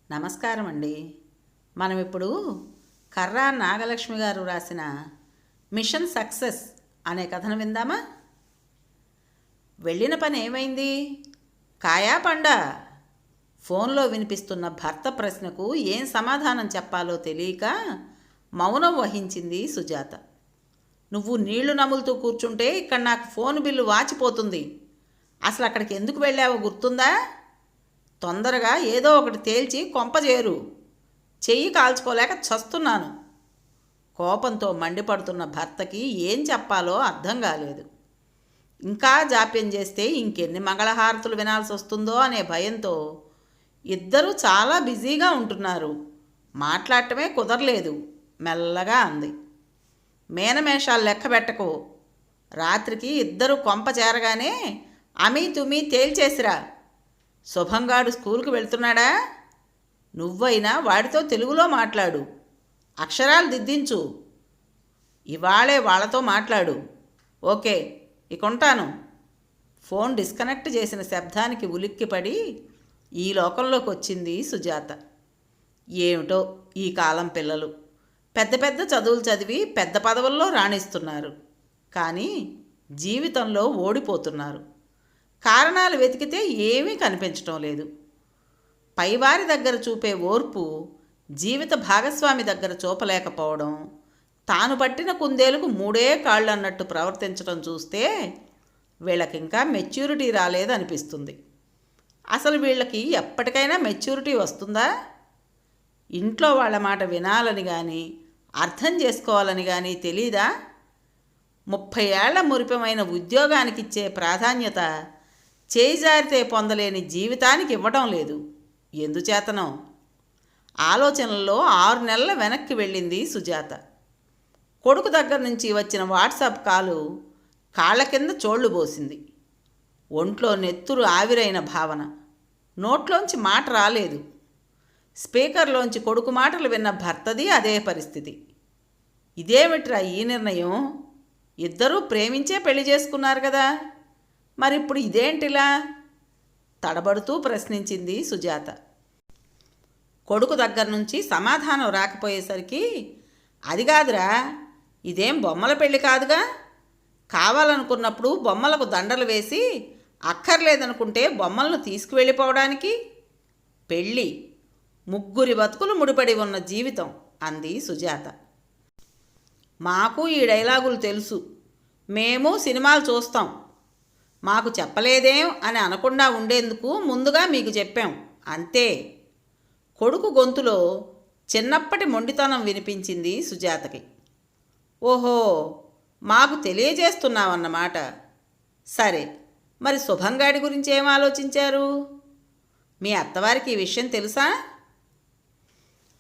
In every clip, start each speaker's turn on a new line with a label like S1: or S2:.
S1: నమస్కారం అండి. మనం ఇప్పుడు కర్రా నాగలక్ష్మి గారు రాసిన మిషన్ సక్సెస్ అనే కథను విందామా? వెళ్ళిన పని ఏమైంది? కాయా పండా? ఫోన్లో వినిపిస్తున్న భర్త ప్రశ్నకు ఏం సమాధానం చెప్పాలో తెలియక మౌనం వహించింది సుజాత. నువ్వు నీళ్లు నములుతూ కూర్చుంటే ఇక్కడ నాకు ఫోన్ బిల్లు వాచిపోతుంది. అసలు అక్కడికి ఎందుకు వెళ్ళావో గుర్తుందా? తొందరగా ఏదో ఒకటి తేల్చి కొంపజేరు. చెయ్యి కాల్చుకోలేక చస్తున్నాను. కోపంతో మండిపడుతున్న భర్తకి ఏం చెప్పాలో అర్థం కాలేదు. ఇంకా జాప్యం చేస్తే ఇంకెన్ని మంగళహారతులు వినాల్సి వస్తుందో అనే భయంతో ఇద్దరూ చాలా బిజీగా ఉంటున్నారు. మాట్లాడటమే కుదరలేదు. మెల్లగా అంది, మేనమేషాలు లెక్క పెట్టకు. రాత్రికి ఇద్దరు కొంప చేరగానే అమీ తుమీ తేల్చేసిరా. శుభంగాడు స్కూల్కి వెళ్తున్నాడా? నువ్వైనా వాడితో తెలుగులో మాట్లాడు. అక్షరాలు దిద్దించు. ఇవాళే వాళ్ళతో మాట్లాడు. ఓకే, ఇక ఉంటాను. ఫోన్ డిస్కనెక్ట్ చేసిన శబ్దానికి ఉలిక్కిపడి ఈ లోకంలోకి వచ్చింది సుజాత. ఏమిటో ఈ కాలం పిల్లలు పెద్ద పెద్ద చదువులు చదివి పెద్ద పదవుల్లో రాణిస్తున్నారు, కానీ జీవితంలో ఓడిపోతున్నారు. కారణాలు వెతికితే ఏమీ కనిపించటం లేదు. పైవారి దగ్గర చూపే ఓర్పు జీవిత భాగస్వామి దగ్గర చూపలేకపోవడం, తాను పట్టిన కుందేలకు మూడే కాళ్ళు అన్నట్టు ప్రవర్తించడం చూస్తే వీళ్ళకింకా మెచ్యూరిటీ రాలేదనిపిస్తుంది. అసలు వీళ్ళకి ఎప్పటికైనా మెచ్యూరిటీ వస్తుందా? ఇంట్లో వాళ్ళ మాట వినాలని కానీ అర్థం చేసుకోవాలని కానీ తెలీదా? 30 ఏళ్ల మురిపమైన ఉద్యోగానికి ఇచ్చే ప్రాధాన్యత చేయిజారితే పొందలేని జీవితానికి ఇవ్వడం లేదు. ఎందుచేతనో? ఆలోచనల్లో 6 నెలల వెనక్కి వెళ్ళింది సుజాత. కొడుకు దగ్గర నుంచి వచ్చిన వాట్సాప్ కాలు కాళ్ళ కింద చోళ్ళు పోసింది. ఒంట్లో నెత్తురు ఆవిరైన భావన. నోట్లోంచి మాట రాలేదు. స్పీకర్లోంచి కొడుకు మాటలు విన్న భర్తది అదే పరిస్థితి. ఇదేమిట్రా ఈ నిర్ణయం? ఇద్దరూ ప్రేమించే పెళ్లి చేసుకున్నారు కదా, మరిప్పుడు ఇదేంటిలా? తడబడుతూ ప్రశ్నించింది సుజాత. కొడుకు దగ్గర నుంచి సమాధానం రాకపోయేసరికి, అది కాదురా, ఇదేం బొమ్మల పెళ్ళి కాదుగా. కావాలనుకున్నప్పుడు బొమ్మలకు దండలు వేసి, అక్కర్లేదనుకుంటే బొమ్మలను తీసుకువెళ్ళిపోవడానికి పెళ్ళి. ముగ్గురి బతుకులు ముడిపడి ఉన్న జీవితం అంది సుజాత. మాకు ఈ డైలాగులు తెలుసు. మేము సినిమాలు చూస్తాం. మాకు చెప్పలేదేం అని అనకుండా ఉండేందుకు ముందుగా మీకు చెప్పాం అంతే. కొడుకు గొంతులో చిన్నప్పటి మొండితనం వినిపించింది సుజాతకి. ఓహో, మాకు తెలియజేస్తున్నావన్నమాట. సరే, మరి శుభంగాడి గురించి ఏం ఆలోచించారు? మీ అత్తవారికి ఈ విషయం తెలుసా?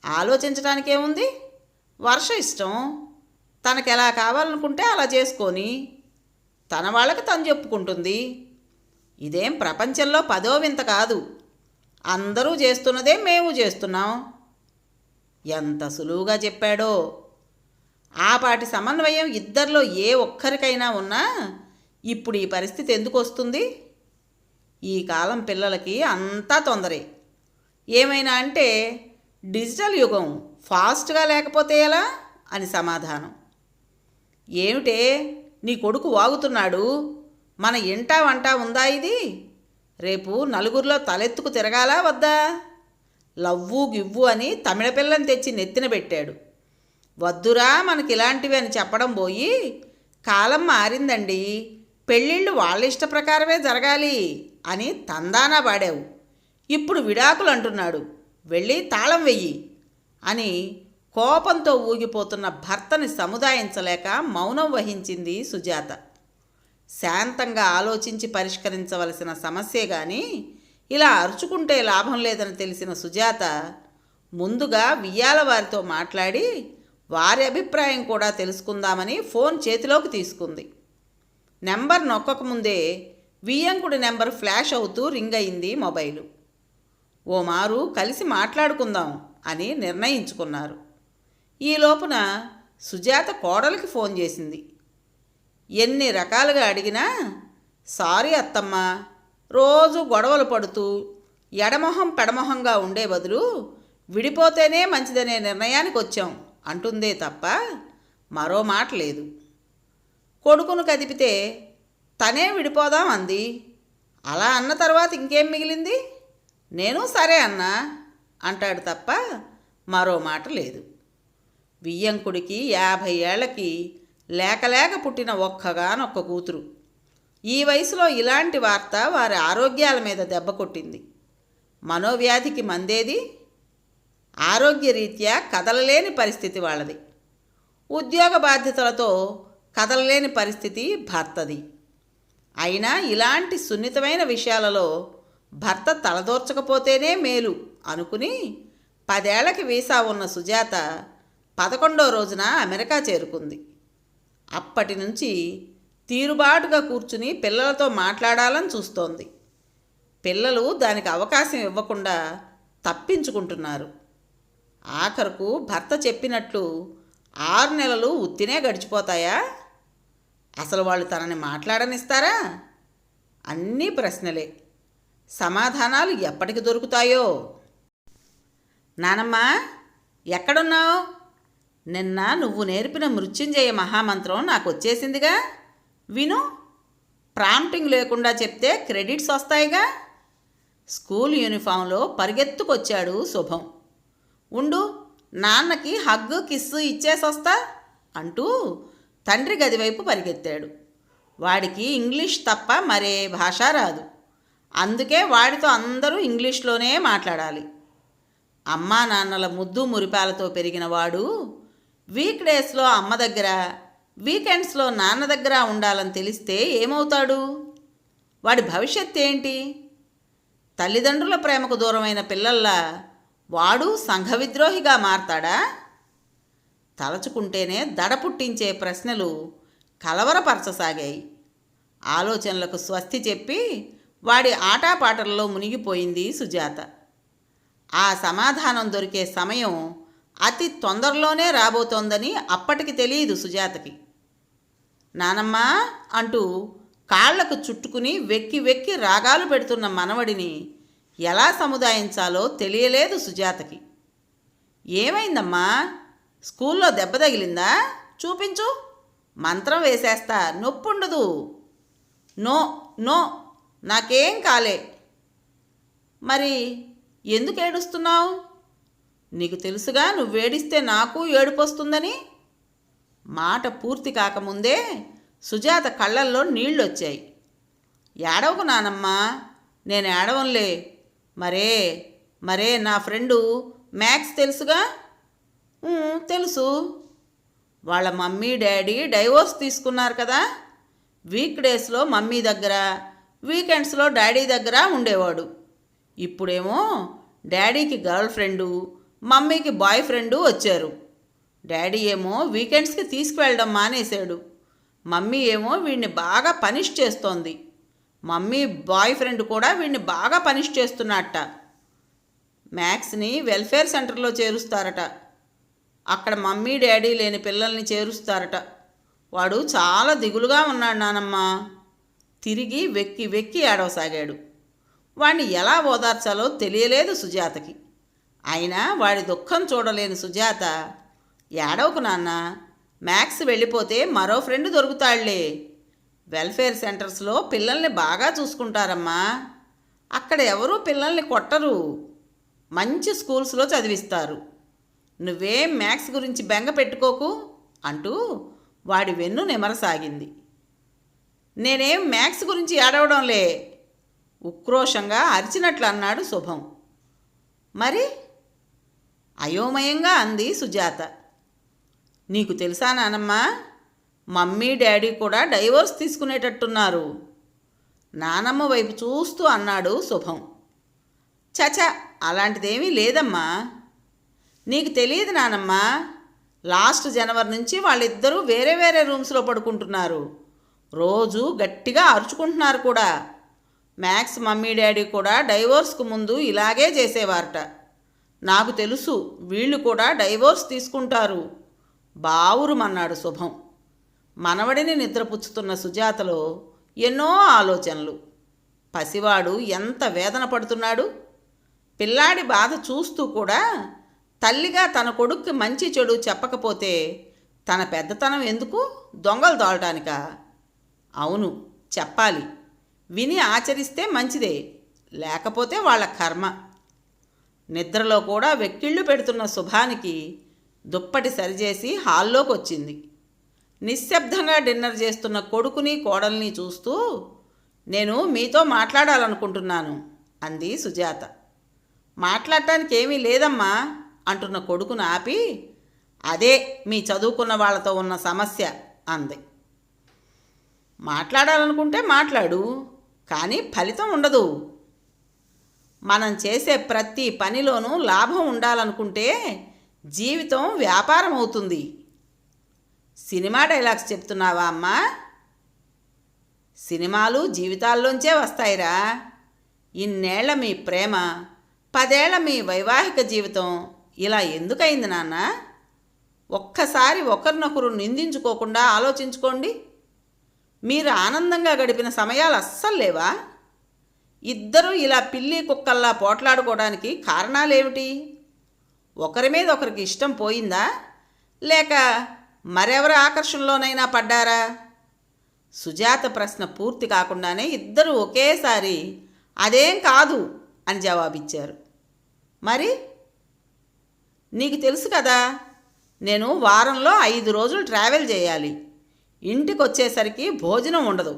S1: ఆలోచించడానికేముంది? వర్ష ఇష్టం. తనకు ఎలా కావాలనుకుంటే అలా చేసుకొని తన వాళ్ళకి తను చెప్పుకుంటుంది. ఇదేం ప్రపంచంలో 10వ వింత కాదు. అందరూ చేస్తున్నదే మేము చేస్తున్నాం. ఎంత సులువుగా చెప్పాడో. ఆపాటి సమన్వయం ఇద్దరిలో ఏ ఒక్కరికైనా ఉన్నా ఇప్పుడు ఈ పరిస్థితి ఎందుకు వస్తుంది? ఈ కాలం పిల్లలకి అంతా తొందరే. ఏమైనా అంటే డిజిటల్ యుగం, ఫాస్ట్గా లేకపోతే ఎలా అని సమాధానం. ఏమిటే నీ కొడుకు వాగుతున్నాడు? మన ఇంటా వంట ఉందా ఇది? రేపు నలుగురిలో తలెత్తుకు తిరగాలా వద్దా? లవ్వు గివ్వు అని తమిళ పిల్లని తెచ్చి నెత్తిన పెట్టాడు. వద్దురా మనకి ఇలాంటివి అని చెప్పడం పోయి, కాలం మారిందండి, పెళ్ళిళ్ళు వాళ్ళ ఇష్ట ప్రకారమే జరగాలి అని తందానా పాడావు. ఇప్పుడు విడాకులు అంటున్నాడు. వెళ్ళి తాళం వెయ్యి అని కోపంతో ఊగిపోతున్న భర్తని సముదాయించలేక మౌనం వహించింది సుజాత. శాంతంగా ఆలోచించి పరిష్కరించవలసిన సమస్యే కానీ ఇలా అరుచుకుంటే లాభం లేదని తెలిసిన సుజాత ముందుగా వియ్యాల వారితో మాట్లాడి వారి అభిప్రాయం కూడా తెలుసుకుందామని ఫోన్ చేతిలోకి తీసుకుంది. నెంబర్ నొక్కకముందే వియ్యంకుడి నెంబర్ ఫ్లాష్ అవుతూ రింగ్ అయింది మొబైలు. ఓ మారు కలిసి మాట్లాడుకుందాం అని నిర్ణయించుకున్నారు. ఈ లోపున సుజాత కోడలికి ఫోన్ చేసింది. ఎన్ని రకాలుగా అడిగినా, సారీ అత్తమ్మ, రోజు గొడవలు పడుతూ ఎడమొహం పెడమొహంగా ఉండే బదులు విడిపోతేనే మంచిదనే నిర్ణయానికి వచ్చాం అంటుందే తప్ప మరో మాట లేదు. కొడుకును కదిపితే తనే విడిపోదాం అంది. అలా అన్న తర్వాత ఇంకేం మిగిలింది? నేను సరే అన్నా అంటాడు తప్ప మరో మాట లేదు. వియ్యంకుడికి 50 ఏళ్లకి లేకలేక పుట్టిన ఒక్కగానొక్క కూతురు. ఈ వయసులో ఇలాంటి వార్త వారి ఆరోగ్యాల మీద దెబ్బ కొట్టింది. మనోవ్యాధికి మందేది? ఆరోగ్యరీత్యా కదలలేని పరిస్థితి వాళ్ళది. ఉద్యోగ బాధ్యతలతో కదలలేని పరిస్థితి భర్తది. అయినా ఇలాంటి సున్నితమైన విషయాలలో భర్త తలదోర్చకపోతేనే మేలు అనుకుని 10 ఏళ్లకి వీసా ఉన్న సుజాత 11వ రోజున అమెరికా చేరుకుంది. అప్పటి నుంచి తీరుబాటుగా కూర్చుని పిల్లలతో మాట్లాడాలని చూస్తోంది. పిల్లలు దానికి అవకాశం ఇవ్వకుండా తప్పించుకుంటున్నారు. ఆఖరుకు భర్త చెప్పినట్లు 6 నెలలు ఉత్తినే గడిచిపోతాయా? అసలు వాళ్ళు తనని మాట్లాడనిస్తారా? అన్నీ ప్రశ్నలే. సమాధానాలు ఎప్పటికి దొరుకుతాయో? నానమ్మ, ఎక్కడున్నావు? నిన్న నువ్వు నేర్పిన మృత్యుంజయ మహామంత్రం నాకు వచ్చేసిందిగా, విను. ప్రాంప్టింగ్ లేకుండా చెప్తే క్రెడిట్స్ వస్తాయిగా. స్కూల్ యూనిఫామ్లో పరిగెత్తుకొచ్చాడు శుభం. ఉండు, నాన్నకి హగ్గు కిస్సు ఇచ్చేసొస్తా అంటూ తండ్రి గది వైపు పరిగెత్తాడు. వాడికి ఇంగ్లీష్ తప్ప మరే భాష రాదు. అందుకే వాడితో అందరూ ఇంగ్లీష్లోనే మాట్లాడాలి. అమ్మా నాన్నల ముద్దు మురిపాలతో పెరిగిన వాడు వీక్ డేస్లో అమ్మ దగ్గర, వీకెండ్స్లో నాన్న దగ్గర ఉండాలని తెలిస్తే ఏమవుతాడు? వాడి భవిష్యత్తు ఏంటి? తల్లిదండ్రుల ప్రేమకు దూరమైన పిల్లల్లా వాడు సంఘ విద్రోహిగా మారతాడా? తలచుకుంటేనే దడ పుట్టించే ప్రశ్నలు కలవరపరచసాగాయి. ఆలోచనలకు స్వస్తి చెప్పి వాడి ఆటాపాటల్లో మునిగిపోయింది సుజాత. ఆ సమాధానం దొరికే సమయం అతి తొందరలోనే రాబోతోందని అప్పటికి తెలియదు సుజాతకి. నానమ్మ అంటూ కాళ్లకు చుట్టుకుని వెక్కి వెక్కి రాగాలు పెడుతున్న మనవడిని ఎలా సముదాయించాలో తెలియలేదు సుజాతకి. ఏమైందమ్మా? స్కూల్లో దెబ్బ తగిలిందా? చూపించు, మంత్రం వేసేస్తా, నొప్పుండదు. నో నో, నాకేం కాలే. మరి ఎందుకు ఏడుస్తున్నావు? నీకు తెలుసుగా నువ్వేడిస్తే నాకు ఏడుపొస్తుందని. మాట పూర్తి కాకముందే సుజాత కళ్ళల్లో నీళ్ళొచ్చాయి. ఏడవకు నానమ్మా, నేను ఏడవంలే. మరే మరే నా ఫ్రెండు మ్యాక్స్ తెలుసుగా? తెలుసు. వాళ్ళ మమ్మీ డాడీ డైవోర్స్ తీసుకున్నారు కదా. వీక్ డేస్లో మమ్మీ దగ్గర, వీకెండ్స్లో డాడీ దగ్గర ఉండేవాడు. ఇప్పుడేమో డాడీకి గర్ల్ ఫ్రెండు, మమ్మీకి బాయ్ ఫ్రెండు వచ్చారు. డాడీ ఏమో వీకెండ్స్కి తీసుకువెళ్ళడం మానేశాడు. మమ్మీ ఏమో వీడిని బాగా పనిష్ చేస్తోంది. మమ్మీ బాయ్ ఫ్రెండ్ కూడా వీడిని బాగా పనిష్ చేస్తున్నట్ట. మ్యాక్స్ని వెల్ఫేర్ సెంటర్లో చేరుస్తారట. అక్కడ మమ్మీ డాడీ లేని పిల్లల్ని చేరుస్తారట. వాడు చాలా దిగులుగా ఉన్నాడు నానమ్మ. తిరిగి వెక్కి వెక్కి ఏడవసాగాడు. వాణ్ణి ఎలా ఓదార్చాలో తెలియలేదు సుజాతకి. అయినా వాడి దుఃఖం చూడలేని సుజాత, ఏడవకు నాన్న, మ్యాక్స్ వెళ్ళిపోతే మరో ఫ్రెండ్ దొరుకుతాళ్లే. వెల్ఫేర్ సెంటర్స్లో పిల్లల్ని బాగా చూసుకుంటారమ్మా. అక్కడ ఎవరూ పిల్లల్ని కొట్టరు. మంచి స్కూల్స్లో చదివిస్తారు. నువ్వేం మ్యాక్స్ గురించి బెంగ పెట్టుకోకు అంటూ వాడి వెన్ను నిమరసాగింది. నేనేం మ్యాక్స్ గురించి ఏడవడంలే, ఉక్రోషంగా అరిచినట్లు అన్నాడు శుభం. మరి? అయోమయంగా అంది సుజాత. నీకు తెలుసా నానమ్మా, మమ్మీ డాడీ కూడా డైవోర్స్ తీసుకునేటట్టున్నారు. నానమ్మ వైపు చూస్తూ అన్నాడు శుభం. చచ, అలాంటిదేమీ లేదమ్మా. నీకు తెలియదు నానమ్మా, లాస్ట్ జనవరి నుంచి వాళ్ళిద్దరూ వేరే వేరే రూమ్స్లో పడుకుంటున్నారు. రోజు గట్టిగా అరుచుకుంటున్నారు కూడా. మ్యాక్స్ మమ్మీ డాడీ కూడా డైవోర్స్కు ముందు ఇలాగే చేసేవారట. నాకు తెలుసు, వీళ్ళు కూడా డైవోర్స్ తీసుకుంటారు. బావురుమన్నాడు శుభం. మనవడిని నిద్రపుచ్చుతున్న సుజాతలో ఎన్నో ఆలోచనలు. పసివాడు ఎంత వేదన పడుతున్నాడు. పిల్లాడి బాధ చూస్తూ కూడా తల్లిగా తన కొడుక్కి మంచి చెడు చెప్పకపోతే తన పెద్దతనం ఎందుకు? దొంగలు దాడటానికా? అవును, చెప్పాలి. విని ఆచరిస్తే మంచిదే, లేకపోతే వాళ్ళ కర్మ. నిద్రలో కూడా వెక్కిళ్ళు పెడుతున్న శుభానికి దుప్పటి సరిచేసి హాల్లోకి వచ్చింది. నిశ్శబ్దంగా డిన్నర్ చేస్తున్న కొడుకుని కోడల్ని చూస్తూ, నేను మీతో మాట్లాడాలనుకుంటున్నాను అంది సుజాత. మాట్లాడటానికి ఏమీ లేదమ్మా అంటున్న కొడుకును ఆపి, అదే మీ చదువుకున్న వాళ్ళతో ఉన్న సమస్య అంది. మాట్లాడాలనుకుంటే మాట్లాడు, కానీ ఫలితం ఉండదు. మనం చేసే ప్రతి పనిలోనూ లాభం ఉండాలనుకుంటే జీవితం వ్యాపారం అవుతుంది. సినిమా డైలాగ్స్ చెప్తున్నావా అమ్మా? సినిమాలు జీవితాల్లోంచే వస్తాయిరా. ఇన్నేళ్ల మీ ప్రేమ, 10 ఏళ్ల మీ వైవాహిక జీవితం ఇలా ఎందుకయింది నాన్న? ఒక్కసారి ఒకరినొకరు నిందించుకోకుండా ఆలోచించుకోండి. మీరు ఆనందంగా గడిపిన సమయాలు అస్సలు లేవా? ఇద్దరూ ఇలా పిల్లి కుక్కల్లా పోట్లాడుకోవడానికి కారణాలేమిటి? ఒకరి మీద ఒకరికి ఇష్టం పోయిందా, లేక మరెవరి ఆకర్షణలోనైనా పడ్డారా? సుజాత ప్రశ్న పూర్తి కాకుండానే ఇద్దరూ ఒకేసారి అదేం కాదు అని జవాబిచ్చారు. మరి నీకు తెలుసు కదా, నేను వారంలో 5 రోజులు ట్రావెల్ చేయాలి. ఇంటికి వచ్చేసరికి భోజనం ఉండదు,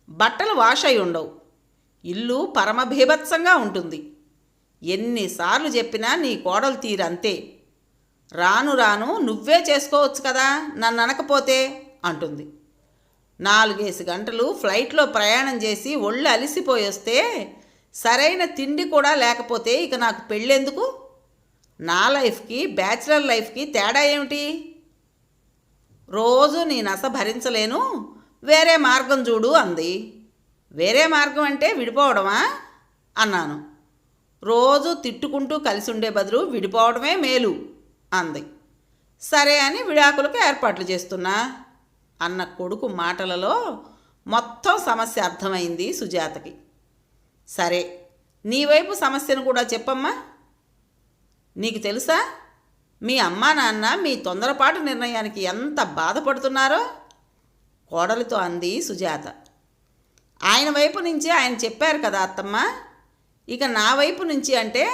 S1: బట్టలు వాష్ అయి ఉండవు, ఇల్లు పరమభీభత్సంగా ఉంటుంది. ఎన్నిసార్లు చెప్పినా నీ కోడలు తీరంతే. రాను రాను నువ్వే చేసుకోవచ్చు కదా నన్ను అనకపోతే అంటుంది. 4 గంటలు ఫ్లైట్లో ప్రయాణం చేసి ఒళ్ళు అలిసిపోయి వస్తే సరైన తిండి కూడా లేకపోతే ఇక నాకు పెళ్ళెందుకు? నా లైఫ్కి బ్యాచిలర్ లైఫ్కి తేడా ఏమిటి? రోజు నీ నస భరించలేను, వేరే మార్గం చూడు అంది. వేరే మార్గం అంటే విడిపోవడమా అన్నాను. రోజు తిట్టుకుంటూ కలిసి ఉండే బదులు విడిపోవడమే మేలు అంది. సరే అని విడాకులకు ఏర్పాట్లు చేస్తున్నా అన్న కొడుకు మాటలలో మొత్తం సమస్య అర్థమైంది సుజాతకి. సరే, నీ వైపు సమస్యను కూడా చెప్పమ్మా. నీకు తెలుసా, మీ అమ్మా నాన్న మీ తొందరపాటు నిర్ణయానికి ఎంత బాధపడుతున్నారో కోడలితో అంది సుజాత. ఆయన వైపు నుంచి ఆయన చెప్పారు కదా అత్తమ్మ. ఇక నా వైపు నుంచి అంటే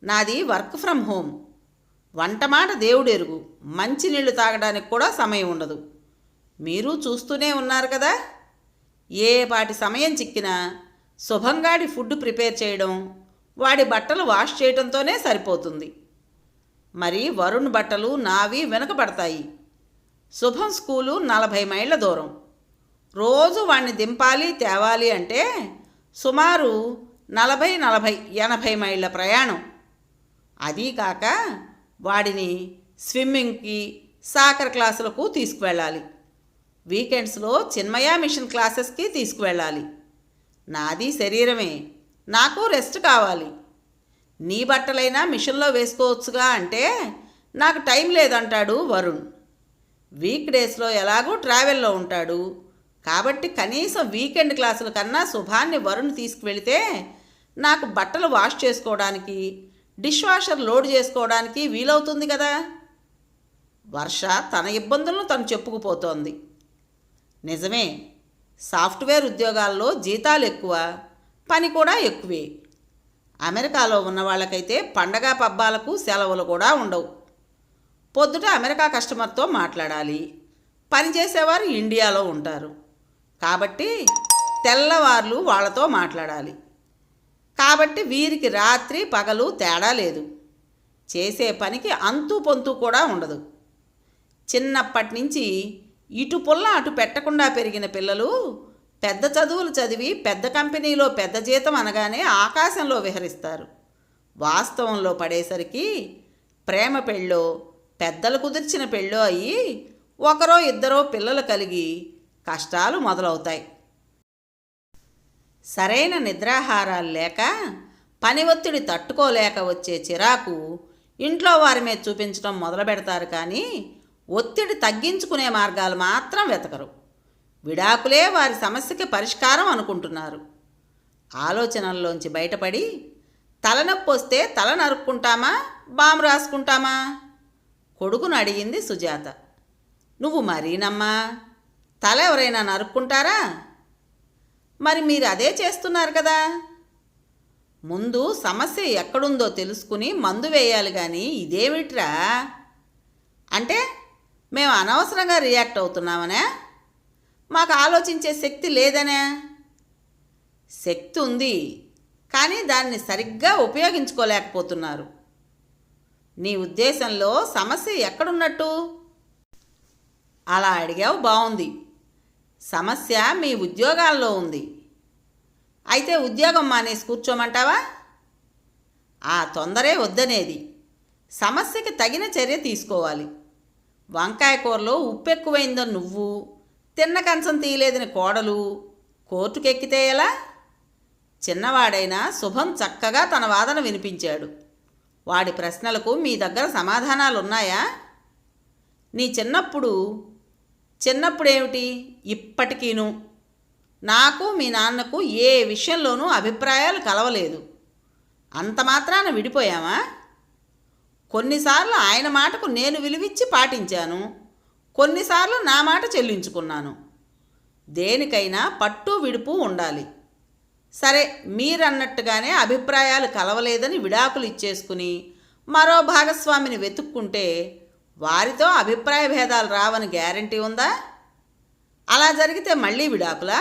S1: నాది వర్క్ ఫ్రమ్ హోమ్. వంటమాట దేవుడు ఎరుగు, మంచినీళ్ళు తాగడానికి కూడా సమయం ఉండదు. మీరు చూస్తూనే ఉన్నారు కదా. ఏ పాటి సమయం చిక్కినా శుభంగాడి ఫుడ్ ప్రిపేర్ చేయడం, వాడి బట్టలు వాష్ చేయడంతోనే సరిపోతుంది. మరి వరుణ్ బట్టలు నావి వెనకబడతాయి. శుభం స్కూలు 40 మైళ్ళ దూరం. రోజు వాడిని దింపాలి తేవాలి అంటే సుమారు 40-80 మైళ్ళ ప్రయాణం. అదీ కాక వాడిని స్విమ్మింగ్కి, సాకర్ క్లాసులకు తీసుకువెళ్ళాలి. వీకెండ్స్లో చిన్మయ మిషన్ క్లాసెస్కి తీసుకువెళ్ళాలి. నాది శరీరమే, నాకు రెస్ట్ కావాలి. నీ బట్టలైనా మిషన్లో వేసుకోవచ్చుగా అంటే నాకు టైం లేదంటాడు వరుణ్. వీక్ డేస్లో ఎలాగూ ట్రావెల్లో ఉంటాడు కాబట్టి కనీసం వీకెండ్ క్లాసుల కన్నా శుభాన్ని వరుణ్ తీసుకువెళితే నాకు బట్టలు వాష్ చేసుకోవడానికి, డిష్ వాషర్ లోడ్ చేసుకోవడానికి వీలవుతుంది కదా. వర్ష తన ఇబ్బందులను తను చెప్పుకుపోతోంది. నిజమే, సాఫ్ట్వేర్ ఉద్యోగాల్లో జీతాలు ఎక్కువ, పని కూడా ఎక్కువే. అమెరికాలో ఉన్న వాళ్ళకైతే పండగ పబ్బాలకు సెలవులు కూడా ఉండవు. పొద్దుట అమెరికా కస్టమర్తో మాట్లాడాలి, పనిచేసేవారు ఇండియాలో ఉంటారు కాబట్టి తెల్లవార్లు వాళ్ళతో మాట్లాడాలి. కాబట్టి వీరికి రాత్రి పగలు తేడా లేదు. చేసే పనికి అంతు పొంతు కూడా ఉండదు. చిన్నప్పటి నుంచి ఇటు పుల్ల అటు పెట్టకుండా పెరిగిన పిల్లలు పెద్ద చదువులు చదివి పెద్ద కంపెనీలో పెద్ద జీతం అనగానే ఆకాశంలో విహరిస్తారు. వాస్తవంలో పడేసరికి ప్రేమ పెళ్ళో, పెద్దలు కుదిర్చిన పెళ్ళో అయ్యి ఒకరో ఇద్దరో పిల్లలు కలిగి కష్టాలు మొదలవుతాయి. సరైన నిద్రాహారాలు లేక, పని ఒత్తిడి తట్టుకోలేక వచ్చే చిరాకు ఇంట్లో వారి మీద చూపించడం మొదలు పెడతారు. కానీ ఒత్తిడి తగ్గించుకునే మార్గాలు మాత్రం వెతకరు. విడాకులే వారి సమస్యకి పరిష్కారం అనుకుంటున్నారు. ఆలోచనల్లోంచి బయటపడి తలనొప్పి వస్తే తల నరుక్కుంటామా, బాము రాసుకుంటామా? కొడుకును అడిగింది సుజాత. నువ్వు మరీనమ్మా, తల ఎవరైనా నరుక్కుంటారా? మరి మీరు అదే చేస్తున్నారు కదా. ముందు సమస్య ఎక్కడుందో తెలుసుకుని మందు వేయాలి కానీ ఇదేమిట్రా? అంటే మేము అనవసరంగా రియాక్ట్ అవుతున్నామనే? మాకు ఆలోచించే శక్తి లేదనే? శక్తి ఉంది, కానీ దాన్ని సరిగ్గా ఉపయోగించుకోలేకపోతున్నారు. నీ ఉద్దేశంలో సమస్య ఎక్కడున్నట్టు? అలా అడిగావు, బాగుంది. సమస్య మీ ఉద్యోగాల్లో ఉంది. అయితే ఉద్యోగం మానేసి కూర్చోమంటావా? ఆ తొందరే వద్దనేది. సమస్యకి తగిన చర్య తీసుకోవాలి. వంకాయ కూరలో ఉప్పు ఎక్కువైందని నువ్వు, తిన్న కంచం తీయలేదని కోడలు కోర్టుకెక్కితే ఎలా? చిన్నవాడైనా శుభం చక్కగా తన వాదన వినిపించాడు. వాడి ప్రశ్నలకు మీ దగ్గర సమాధానాలున్నాయా? నీ చిన్నప్పుడేమిటి? ఇప్పటికీను నాకు మీ నాన్నకు ఏ విషయంలోనూ అభిప్రాయాలు కలవలేదు. అంత మాత్రాన విడిపోయామా? కొన్నిసార్లు ఆయన మాటకు నేను విలువిచ్చి పాటించాను, కొన్నిసార్లు నా మాట చెల్లించుకున్నాను. దేనికైనా పట్టు విడుపు ఉండాలి. సరే, మీరన్నట్టుగానే అభిప్రాయాలు కలవలేదని విడాకులు ఇచ్చేసుకుని మరో భాగస్వామిని వెతుక్కుంటే వారితో అభిప్రాయ భేదాలు రావని గ్యారంటీ ఉందా? అలా జరిగితే మళ్ళీ విడాకులా?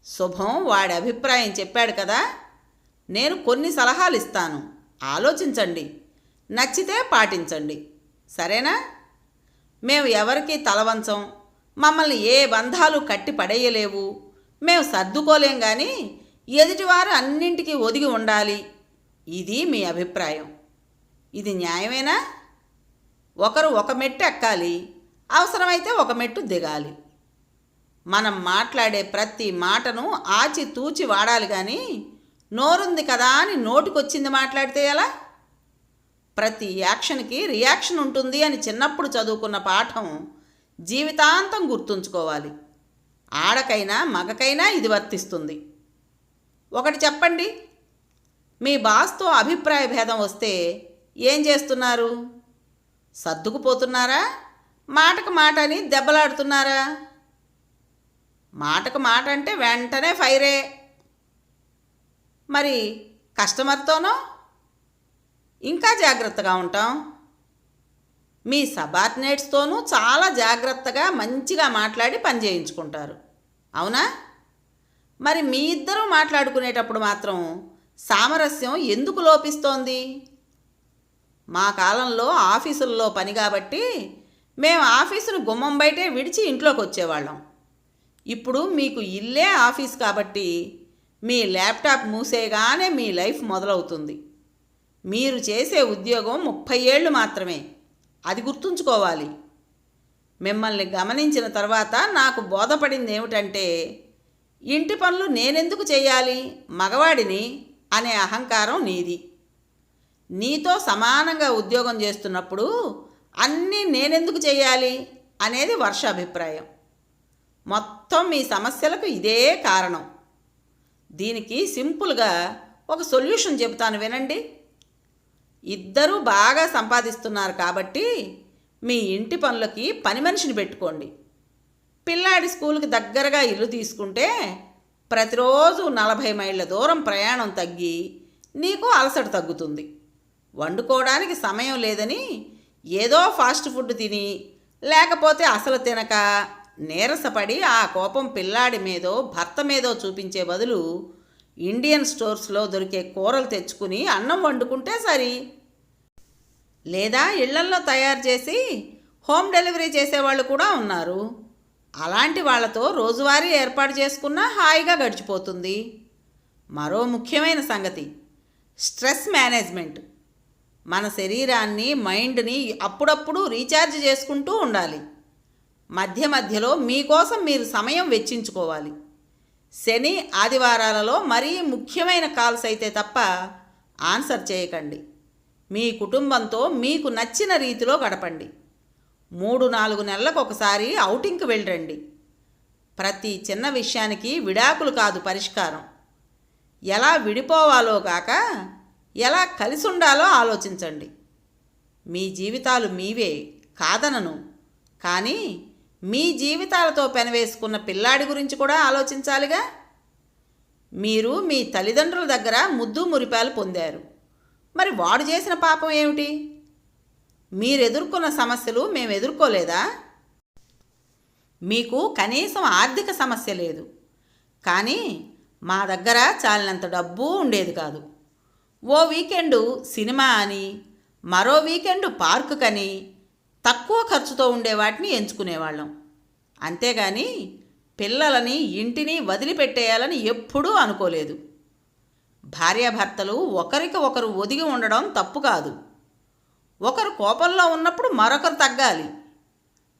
S1: శుభం వాడి అభిప్రాయం చెప్పాడు కదా. నేను కొన్ని సలహాలు ఇస్తాను, ఆలోచించండి. నచ్చితే పాటించండి. సరేనా? మేము ఎవరికీ తలవంచం, మమ్మల్ని ఏ బంధాలు కట్టి పడేయలేవు. మేము సర్దుకోలేం, కానీ ఎదుటివారు అన్నింటికీ ఒదిగి ఉండాలి. ఇది మీ అభిప్రాయం. ఇది న్యాయమేనా? ఒకరు ఒక మెట్టు ఎక్కాలి, అవసరమైతే ఒక మెట్టు దిగాలి. మనం మాట్లాడే ప్రతి మాటను ఆచితూచి వాడాలి, కానీ నోరుంది కదా అని నోటికొచ్చింది మాట్లాడితే ఎలా? ప్రతి యాక్షన్కి రియాక్షన్ ఉంటుంది అని చిన్నప్పుడు చదువుకున్న పాఠం జీవితాంతం గుర్తుంచుకోవాలి. ఆడకైనా మగకైనా ఇది వర్తిస్తుంది. ఒకటి చెప్పండి, మీ బాస్తో అభిప్రాయ భేదం వస్తే ఏం చేస్తున్నారు? సర్దుకుపోతున్నారా? మాటకు మాట అని దెబ్బలాడుతున్నారా? మాటకు మాట అంటే వెంటనే ఫైరే. మరి కస్టమర్తోనో ఇంకా జాగ్రత్తగా ఉంటాం. మీ సబార్డినేట్స్తోనూ చాలా జాగ్రత్తగా మంచిగా మాట్లాడి పని చేయించుకుంటారు, అవునా? మరి మీ ఇద్దరూ మాట్లాడుకునేటప్పుడు మాత్రం సామరస్యం ఎందుకు లోపిస్తోంది? మా కాలంలో ఆఫీసుల్లో పని కాబట్టి మేము ఆఫీసును గుమ్మం బయటే విడిచి ఇంట్లోకి వచ్చేవాళ్ళం. ఇప్పుడు మీకు ఇల్లే ఆఫీస్ కాబట్టి మీ ల్యాప్టాప్ మూసేయగానే మీ లైఫ్ మొదలవుతుంది. మీరు చేసే ఉద్యోగం 30 ఏళ్ళు మాత్రమే, అది గుర్తుంచుకోవాలి. మిమ్మల్ని గమనించిన తర్వాత నాకు బోధపడింది ఏమిటంటే, ఇంటి పనులు నేనెందుకు చేయాలి, మగవాడిని అనే అహంకారం నీది. నీతో సమానంగా ఉద్యోగం చేస్తున్నప్పుడు అన్నీ నేనెందుకు చేయాలి అనేది వర్ష అభిప్రాయం. మొత్తం మీ సమస్యలకు ఇదే కారణం. దీనికి సింపుల్గా ఒక సొల్యూషన్ చెబుతాను, వినండి. ఇద్దరూ బాగా సంపాదిస్తున్నారు కాబట్టి మీ ఇంటి పనులకి పని మనిషిని పెట్టుకోండి. పిల్లాడి స్కూల్కి దగ్గరగా ఇల్లు తీసుకుంటే ప్రతిరోజు 40 మైళ్ళ దూరం ప్రయాణం తగ్గి నీకు అలసట తగ్గుతుంది. వండుకోవడానికి సమయం లేదని ఏదో ఫాస్ట్ ఫుడ్ తిని, లేకపోతే అసలు తినక నీరసపడి ఆ కోపం పిల్లాడి మీదో భర్త మీదో చూపించే బదులు ఇండియన్ స్టోర్స్లో దొరికే కూరలు తెచ్చుకుని అన్నం వండుకుంటే సరి. లేదా ఇళ్లల్లో తయారు చేసి హోమ్ డెలివరీ చేసేవాళ్ళు కూడా ఉన్నారు. అలాంటి వాళ్ళతో రోజువారీ ఏర్పాటు చేసుకున్నా హాయిగా గడిచిపోతుంది. మరో ముఖ్యమైన సంగతి స్ట్రెస్ మేనేజ్మెంట్. మన శరీరాన్ని, మైండ్ని అప్పుడప్పుడు రీఛార్జ్ చేసుకుంటూ ఉండాలి. మధ్య మధ్యలో మీకోసం మీరు సమయం వెచ్చించుకోవాలి. శని, ఆదివారాలలో మరీ ముఖ్యమైన కాల్స్ అయితే తప్ప ఆన్సర్ చేయకండి. మీ కుటుంబంతో మీకు నచ్చిన రీతిలో గడపండి. 3-4 నెలలకు ఒకసారి ఔటింగ్కి వెళ్ళండి. ప్రతి చిన్న విషయానికి విడాకులు కాదు పరిష్కారం. ఎలా విడిపోవాలో కాక ఎలా కలిసి ఉండాలో ఆలోచించండి. మీ జీవితాలు మీవే కాదనను, కానీ మీ జీవితాలతో పెనవేసుకున్న పిల్లాడి గురించి కూడా ఆలోచించాలిగా. మీరు మీ తల్లిదండ్రుల దగ్గర ముద్దు మురిపాలు పొందారు, మరి వాడు చేసిన పాపం ఏమిటి? మీరు ఎదుర్కొన్న సమస్యలు మేము ఎదుర్కోలేదా? మీకు కనీసం ఆర్థిక సమస్య లేదు, కానీ మా దగ్గర చాలినంత డబ్బు ఉండేది కాదు. ఓ వీకెండు సినిమా అని, మరో వీకెండు పార్కుకని తక్కువ ఖర్చుతో ఉండే వాటిని ఎంచుకునేవాళ్ళం. అంతేగాని పిల్లలని ఇంటిని వదిలిపెట్టేయాలని ఎప్పుడూ అనుకోలేదు. భార్యాభర్తలు ఒకరికి ఒకరు ఒదిగి ఉండడం తప్పు కాదు. ఒకరు కోపంలో ఉన్నప్పుడు మరొకరు తగ్గాలి.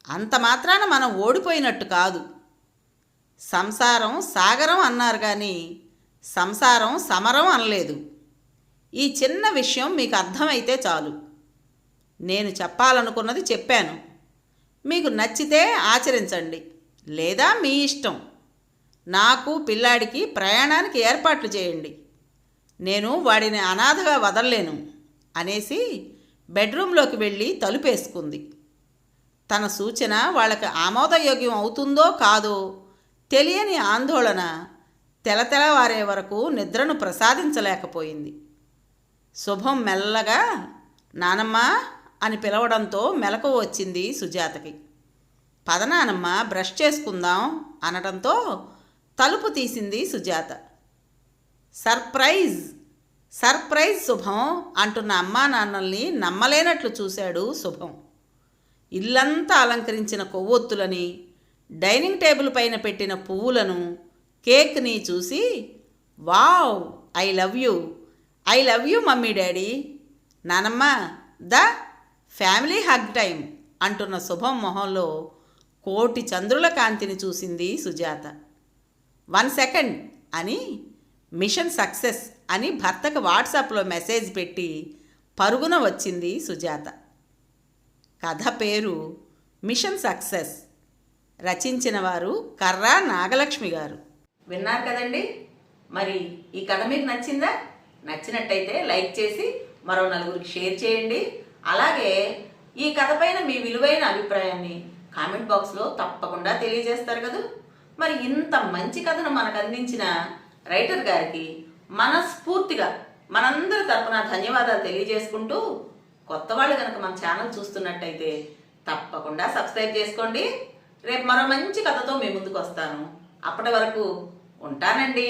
S1: అంత మాత్రాన మనం ఓడిపోయినట్టు కాదు. సంసారం సాగరం అన్నారు కానీ సంసారం సమరం అనలేదు. ఈ చిన్న విషయం మీకు అర్థమైతే చాలు. నేను చెప్పాలనుకున్నది చెప్పాను. మీకు నచ్చితే ఆచరించండి, లేదా మీ ఇష్టం. నాకు పిల్లాడికి ప్రయాణానికి ఏర్పాట్లు చేయండి. నేను వాడిని అనాథగా వదలలేను అనేసి బెడ్రూంలోకి వెళ్ళి తలుపేసుకుంది. తన సూచన వాళ్ళకి ఆమోదయోగ్యం అవుతుందో కాదో తెలియని ఆందోళన తెలతెలవారే వరకు నిద్రను ప్రసాదించలేకపోయింది. శుభం మెల్లగా నానమ్మ అని పిలవడంతో మెలకువ వచ్చింది సుజాతకి. పద నానమ్మ, బ్రష్ చేసుకుందాం అనడంతో తలుపు తీసింది సుజాత. సర్ప్రైజ్ సర్ప్రైజ్ శుభం అంటున్న అమ్మా నాన్నల్ని నమ్మలేనట్లు చూశాడు శుభం. ఇల్లంతా అలంకరించిన కొవ్వొత్తులని, డైనింగ్ టేబుల్ పైన పెట్టిన పువ్వులను, కేక్ని చూసి wow, I love you, I love you mummy daddy, నానమ్మ ద ఫ్యామిలీ హగ్ టైం అంటున్న శుభం మొహంలో కోటి చంద్రుల కాంతిని చూసింది సుజాత. 1 సెకండ్ అని మిషన్ సక్సెస్ అని భర్తకు వాట్సాప్లో మెసేజ్ పెట్టి పరుగున వచ్చింది సుజాత. కథ పేరు మిషన్ సక్సెస్. రచించిన వారు కర్రా నాగలక్ష్మి గారు. విన్నారు కదండి. మరి ఈ కథ మీకు నచ్చిందా? నచ్చినట్టయితే లైక్ చేసి మరో నలుగురికి షేర్ చేయండి. అలాగే ఈ కథ పైన మీ విలువైన అభిప్రాయాన్ని కామెంట్ బాక్స్లో తప్పకుండా తెలియజేస్తారు కదా. మరి ఇంత మంచి కథను మనకు అందించిన రైటర్ గారికి మనస్ఫూర్తిగా మనందరి తరపున ధన్యవాదాలు తెలియజేసుకుంటూ, కొత్త వాళ్ళు కనుక మన ఛానల్ చూస్తున్నట్టయితే తప్పకుండా సబ్స్క్రైబ్ చేసుకోండి. రేపు మరో మంచి కథతో మీ ముందుకు వస్తాను. అప్పటి వరకు ఉంటానండి.